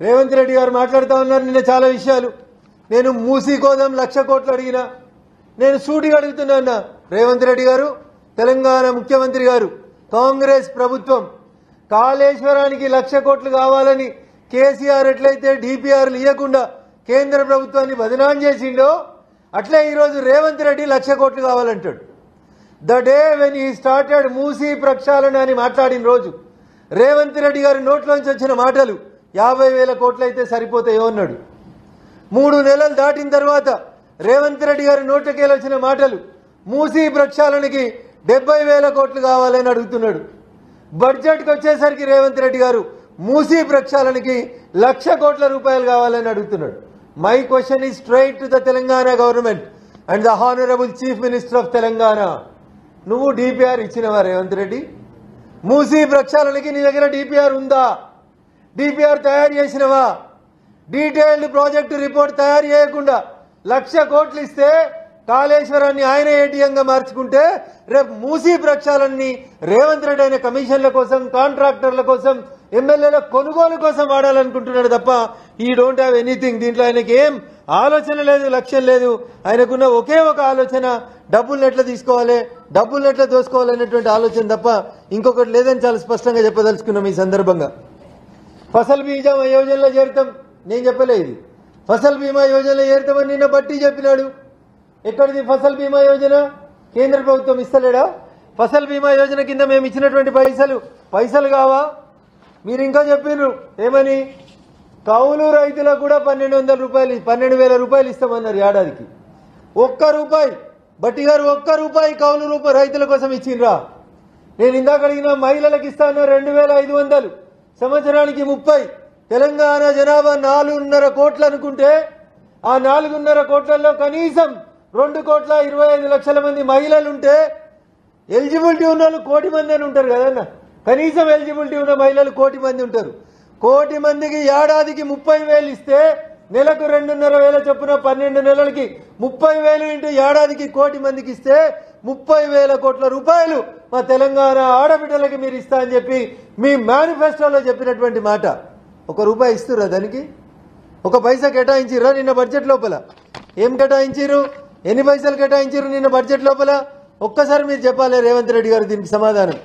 రేవంత్ రెడ్డి గారు మాట్లాడుతూ ఉన్నారు నిన్న చాలా విషయాలు. నేను మూసీ కోదం 1,00,000 కోట్లు అడిగినా. నేను సూటిగా అడుగుతున్నా, రేవంత్ రెడ్డి గారు, తెలంగాణ ముఖ్యమంత్రి గారు, కాంగ్రెస్ ప్రభుత్వం కాళేశ్వరానికి 1,00,000 కోట్లు కావాలని కేసీఆర్ ఎట్లయితే డిపిఆర్లు ఇవ్వకుండా కేంద్ర ప్రభుత్వాన్ని బదనాం చేసిండో అట్లే ఈరోజు రేవంత్ రెడ్డి 1,00,000 కోట్లు కావాలంటాడు. The day when he started Musi ప్రక్షాళన అని మాట్లాడిన రోజు రేవంత్ రెడ్డి గారి నోట్లోంచి వచ్చిన మాటలు 50,000 కోట్లు అయితే సరిపోతాయో అన్నాడు. 3 నెలలు దాటిన తర్వాత రేవంత్ రెడ్డి గారి నోట్లకేలు వచ్చిన మాటలు మూసీ ప్రక్షాళనకి 70,000 కోట్లు కావాలని అడుగుతున్నాడు. బడ్జెట్కి వచ్చేసరికి రేవంత్ రెడ్డి గారు మూసీ ప్రక్షాళనకి 1,00,000 కోట్ల రూపాయలు కావాలని అడుగుతున్నాడు. My question is straight to the Telangana government and the honourable chief minister of Telangana. నువ్వు డిపిఆర్ ఇచ్చినవా రేవంత్ రెడ్డి? మూసీ ప్రక్షాళనకి నీ దగ్గర డిపిఆర్ ఉందా? డిపిఆర్ తయారు చేసినవా? డీటెయిల్డ్ ప్రాజెక్టు రిపోర్ట్ తయారు చేయకుండా 1,00,000 కోట్లు ఇస్తే కాళేశ్వరాన్ని ఆయన ఏటీఎంగా మార్చుకుంటే రేపు మూసీ ప్రక్షాళనని రేవంత్ రెడ్డి ఆయన కమిషన్ల కోసం, కాంట్రాక్టర్ల కోసం, ఎమ్మెల్యేల కొనుగోలు కోసం వాడాలనుకుంటున్నాడు తప్ప ఈ డోంట్ హ్యావ్ ఎనీథింగ్. దీంట్లో ఆయనకి ఏం ఆలోచన లేదు, లక్ష్యం లేదు. ఆయనకున్న ఒకే ఒక ఆలోచన డబ్బులను ఎట్లా తీసుకోవాలి, డబ్బులను ఎట్లా దోసుకోవాలనేటువంటి ఆలోచన తప్ప ఇంకొకటి లేదని చాలా స్పష్టంగా చెప్పదలుచుకున్నాం. ఈ సందర్భంగా ఫసల్ బీమా యోజనలో చేరుతాం, నేను చెప్పలే ఇది. ఫసల్ బీమా యోజనలో చేరుతామని నిన్న బట్టి చెప్పినాడు. ఎక్కడిది ఫసల్ బీమా యోజన? కేంద్ర ప్రభుత్వం ఇస్తలేడా? ఫసల్ బీమా యోజన కింద మేము ఇచ్చినటువంటి పైసలు కావా? మీరు ఇంకా చెప్పినారు ఏమని? కౌలు రైతులకు కూడా 12,000 రూపాయలు ఇస్తామన్నారు ఏడాదికి. ₹1 బట్టి గారు ₹1 కౌలు రైతుల కోసం ఇచ్చిండ్రా? నేను ఇందాక అడిగిన మహిళలకు ఇస్తాను 2,500, సంవత్సరానికి 30. తెలంగాణ జనాభా 4.5 కోట్లు అనుకుంటే ఆ 4.5 కోట్లలో కనీసం 2,25,00,000 మంది మహిళలు ఉంటే ఎలిజిబిలిటీ ఉన్న వాళ్ళు 1 కోటి మంది అని ఉంటారు కదన్న. కనీసం ఎలిజిబిలిటీ ఉన్న మహిళలు 1 కోటి మంది ఉంటారు. 1 కోటి మందికి ఏడాదికి 30,000 ఇస్తే నెలకు 2,500 చొప్పున 12 నెలలకి 30,000 ఇంటూ ఏడాదికి 1 కోటి మందికి ఇస్తే 30,000 కోట్ల రూపాయలు మా తెలంగాణ ఆడబిడ్డలకి మీరు ఇస్తా అని చెప్పి మీ మేనిఫెస్టోలో చెప్పినటువంటి మాట. ₹1 ఇస్తురా? దానికి 1 పైసా కేటాయించిర్రా నిన్న బడ్జెట్ లోపల? ఏం కేటాయించిరు? ఎన్ని పైసలు కేటాయించిరు నిన్న బడ్జెట్ లోపల? ఒక్కసారి మీరు చెప్పాలి రేవంత్ రెడ్డి గారు దీనికి సమాధానం.